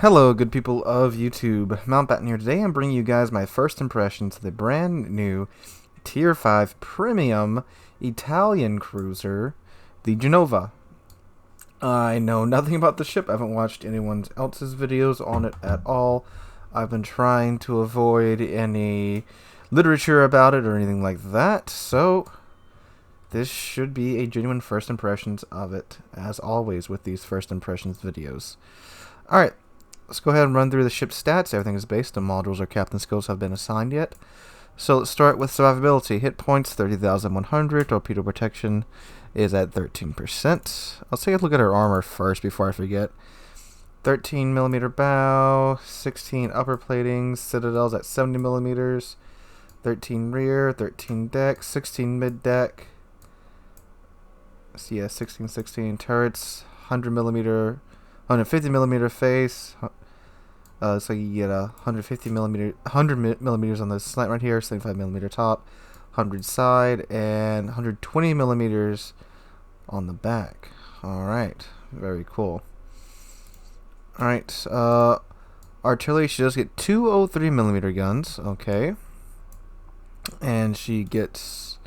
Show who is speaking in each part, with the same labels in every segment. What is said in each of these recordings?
Speaker 1: Hello, good people of YouTube. Mountbatten here. Today I'm bringing you guys my first impressions of the brand new Tier 5 Premium Italian cruiser, the Genova. I know nothing about the ship. I haven't watched anyone else's videos on it at all. I've been trying to avoid any literature about it or anything like that, so this should be a genuine first impressions of it, as always with these first impressions videos. Alright, let's go ahead and run through the ship's stats. Everything is based on modules or captain skills have been assigned yet. So let's start with survivability. Hit points 30,100. Torpedo protection is at 13%. Let's take a look at her armor first before I forget. 13mm bow, 16 upper platings, citadels at 70mm, 13 rear, 13 deck, 16 mid deck. So yeah, 16 turrets, 100mm, 150mm face. So you get a 100mm on the slant right here, 75mm top, 100 side, and 120mm on the back. Alright, very cool. Alright, artillery, she does get 203mm guns, okay. And she gets,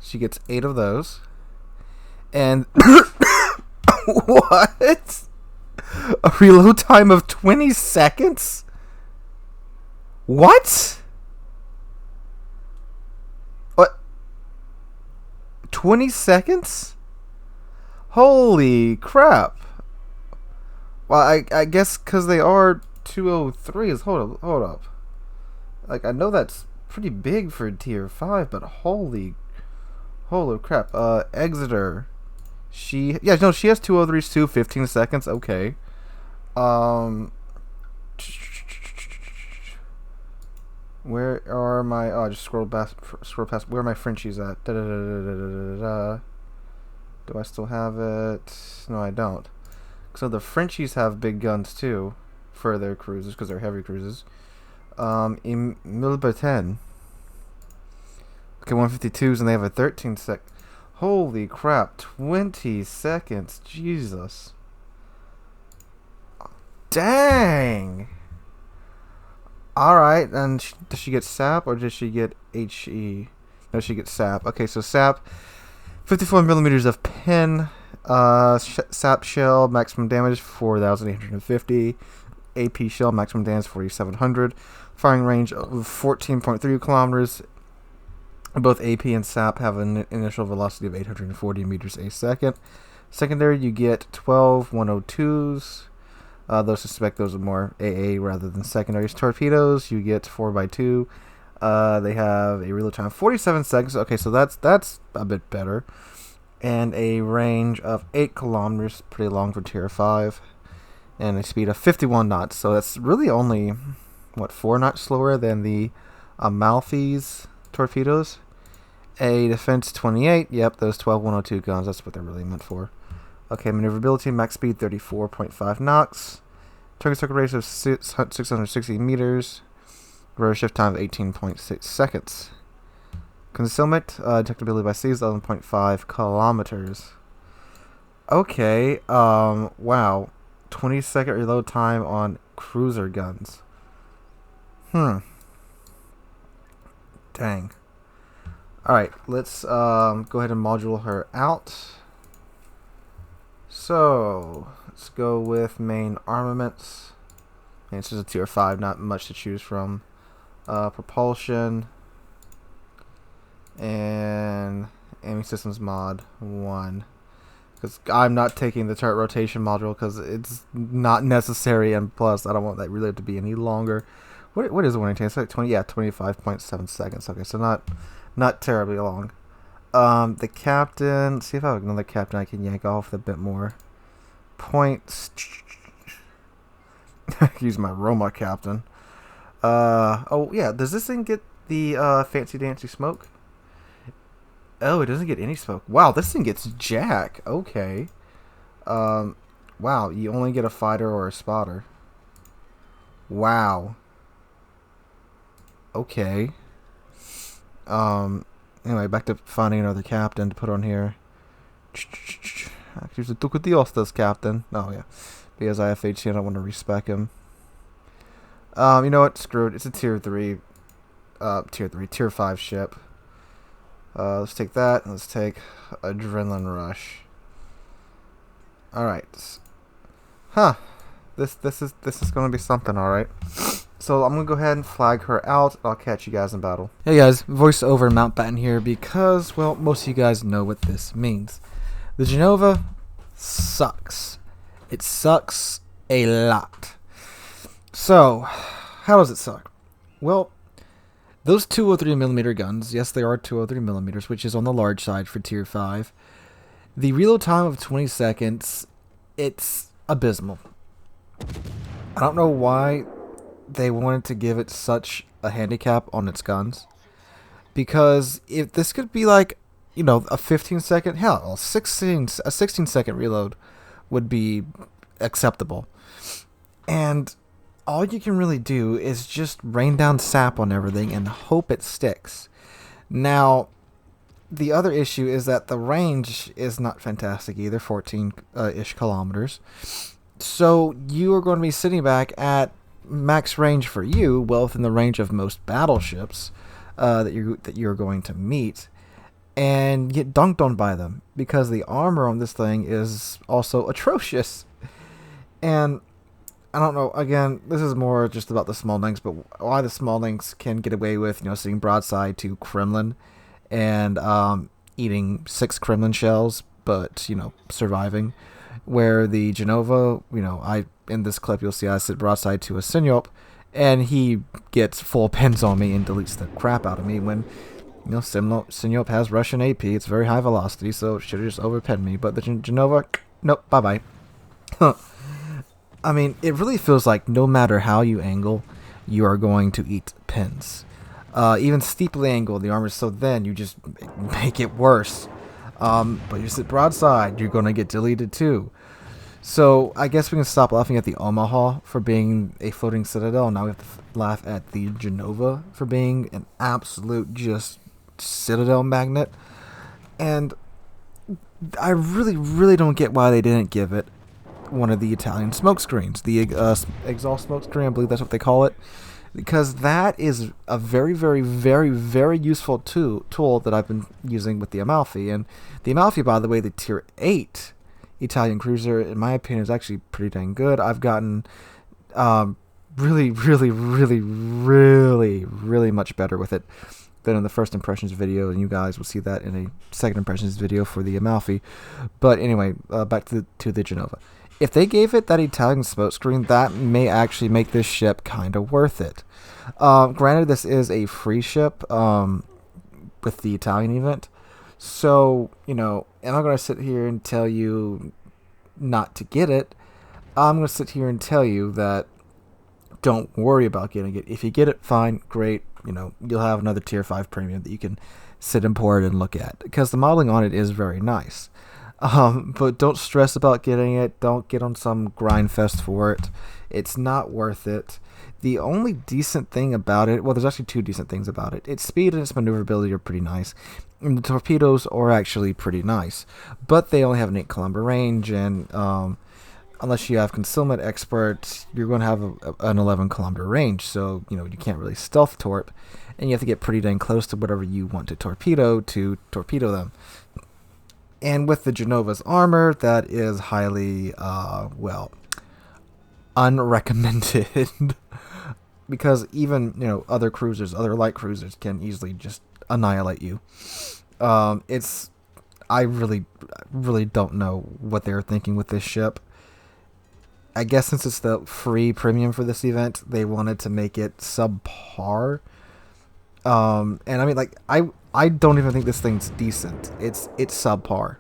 Speaker 1: she gets 8 of those. And, what? A reload time of 20 seconds? What? What? 20 seconds? Holy crap. Well, I guess because they are 203s. Hold up. Like, I know that's pretty big for tier 5, but holy crap. Exeter. She has 203s too, 15 seconds. Okay. Where are my? Oh, I just scroll past. Where are my Frenchies at? Do I still have it? No, I don't. So the Frenchies have big guns too for their cruisers because they're heavy cruisers. Milbatten. Okay, 152s and they have a 13 sec. Holy crap, 20 seconds. Jesus. Dang. Alright, and does she get SAP or does she get HE? No, she gets SAP. Okay, so SAP, 54mm of pen. SAP shell, maximum damage 4,850. AP shell, maximum damage 4,700. Firing range of 14.3 kilometers. Both AP and SAP have an initial velocity of 840 meters a second. Secondary, you get 12 102s. Those suspect those are more AA rather than secondaries. Torpedoes, you get 4x2. They have a reload time of 47 seconds. Okay, so that's a bit better. And a range of 8 kilometers, pretty long for tier 5. And a speed of 51 knots. So that's really only, 4 knots slower than the Amalfi's torpedoes. A defense 28. Yep, those 12 102 guns. That's what they're really meant for. Okay, maneuverability, max speed 34.5 knots. Target circle radius of 660 meters. Rotor shift time of 18.6 seconds. Concealment, detectability by sea is 11.5 kilometers. Okay, wow. 20-second reload time on cruiser guns. Dang. Alright, let's go ahead and module her out. So, let's go with main armaments. And it's just a tier 5, not much to choose from. Propulsion. And aiming systems mod 1. Because I'm not taking the turret rotation module because it's not necessary, and plus I don't want that reload to be any longer. What is the warning time? It's like 25.7 seconds. Okay, so not terribly long. The captain. Let's see if I have another captain I can yank off a bit more points. Use my Roma captain. Oh yeah, does this thing get the fancy dancy smoke? Oh, it doesn't get any smoke. Wow, this thing gets jack. Okay. Wow, you only get a fighter or a spotter. Wow. Okay. Anyway, back to finding another captain to put on here. Use the Duke of Diostas captain. Oh, yeah. because I have 18. I don't want to respec him. You know what? Screw it. It's a tier 5 ship. Let's take that. Let's take Adrenaline Rush. All right. Huh. This is gonna be something. All right. So I'm gonna go ahead and flag her out. I'll catch you guys in battle. Hey guys, voiceover Mountbatten here because, well, most of you guys know what this means. The Genova sucks. It sucks a lot. So, how does it suck? Well, those 203mm guns, yes, they are 203mm, which is on the large side for tier 5. The reload time of 20 seconds, it's abysmal. I don't know why they wanted to give it such a handicap on its guns. Because if this could be like, you know, a 15-second, hell, a 16-second reload would be acceptable. And all you can really do is just rain down sap on everything and hope it sticks. Now, the other issue is that the range is not fantastic either, 14-ish kilometers. So you are going to be sitting back at max range for you, well within the range of most battleships that you're going to meet, and get dunked on by them because the armor on this thing is also atrocious. And I don't know, again, this is more just about the small links, but why the small links can get away with, you know, sitting broadside to Kremlin and eating 6 Kremlin shells, but, you know, surviving. Where the Genova, you know, in this clip you'll see I sit broadside to a Sinyop, and he gets full pins on me and deletes the crap out of me when, you know, Sinyop has Russian AP. It's very high velocity, so it should have just overpinned me. But the Genova, nope, bye-bye. I mean, it really feels like no matter how you angle, you are going to eat pins. Even steeply angled, the armor is so thin, you just make it worse. But you sit broadside, you're going to get deleted too. So I guess we can stop laughing at the Omaha for being a floating citadel. Now we have to laugh at the Genova for being an absolute just citadel magnet. And I really, really don't get why they didn't give it one of the Italian smoke screens. The exhaust smoke screen, I believe that's what they call it. Because that is a very, very, very, very useful tool that I've been using with the Amalfi. And the Amalfi, by the way, the tier 8 Italian cruiser, in my opinion, is actually pretty dang good. I've gotten really, really, really, really, really much better with it than in the first impressions video. And you guys will see that in a second impressions video for the Amalfi. But anyway, back to the Genova. If they gave it that Italian smokescreen, that may actually make this ship kind of worth it. Granted, this is a free ship with the Italian event. So, you know, am I going to sit here and tell you not to get it? I'm going to sit here and tell you that don't worry about getting it. If you get it, fine, great. You know, you'll have another tier 5 premium that you can sit and pour it and look at. Because the modeling on it is very nice. But don't stress about getting it. Don't get on some grind fest for it. It's not worth it. The only decent thing about it, well, there's actually 2 decent things about it. Its speed and its maneuverability are pretty nice. And the torpedoes are actually pretty nice. But they only have an 8-kilometer range, and unless you have concealment expert, you're going to have an 11-kilometer range. So, you know, you can't really stealth torp, and you have to get pretty dang close to whatever you want to torpedo them. And with the Genova's armor, that is highly, well, unrecommended. Because even, you know, other cruisers, other light cruisers can easily just annihilate you. I really, really don't know what they were thinking with this ship. I guess since it's the free premium for this event, they wanted to make it subpar. And I mean, like, I don't even think this thing's decent. It's subpar.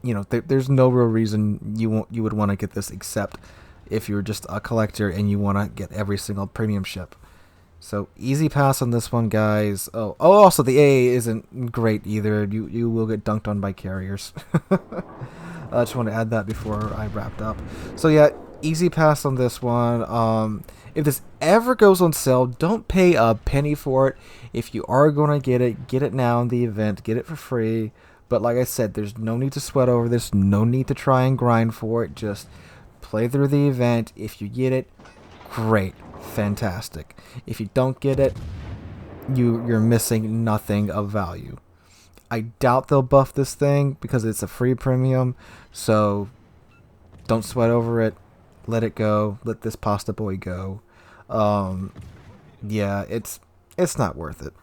Speaker 1: You know, there's no real reason you would want to get this except if you're just a collector and you want to get every single premium ship. So easy pass on this one, guys. Oh, also the AA isn't great either. You will get dunked on by carriers. I just want to add that before I wrapped up. So yeah, easy pass on this one. If this ever goes on sale, don't pay a penny for it. If you are going to get it now in the event. Get it for free. But like I said, there's no need to sweat over this. No need to try and grind for it. Just play through the event. If you get it, great, fantastic. If you don't get it, you're missing nothing of value. I doubt they'll buff this thing because it's a free premium, so don't sweat over it. Let it go. Let this pasta boy go. Yeah, it's not worth it.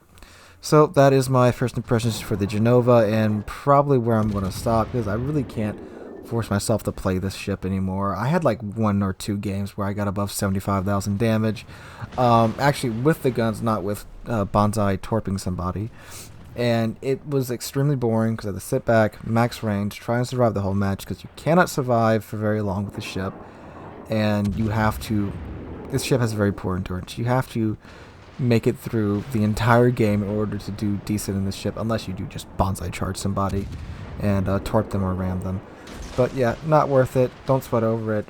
Speaker 1: So that is my first impressions for the Genova, and probably where I'm going to stop, because I really can't force myself to play this ship anymore. I had like 1 or 2 games where I got above 75,000 damage. Actually with the guns, not with Bonsai torping somebody. And it was extremely boring because I had to sit back, max range, try and survive the whole match, because you cannot survive for very long with the ship. And you have to... This ship has very poor endurance. You have to make it through the entire game in order to do decent in this ship, unless you do just bonsai charge somebody and torp them or ram them. But yeah, not worth it. Don't sweat over it.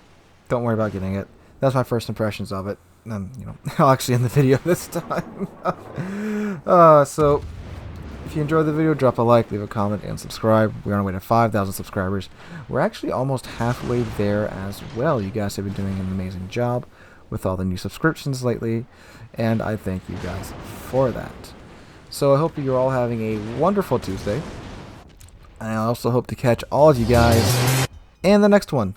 Speaker 1: Don't worry about getting it. That's my first impressions of it. And, you know, I'll actually end the video this time. So, if you enjoyed the video, drop a like, leave a comment, and subscribe. We're on our way to 5,000 subscribers. We're actually almost halfway there as well. You guys have been doing an amazing job with all the new subscriptions lately, and I thank you guys for that. So I hope you're all having a wonderful Tuesday, and I also hope to catch all of you guys in the next one.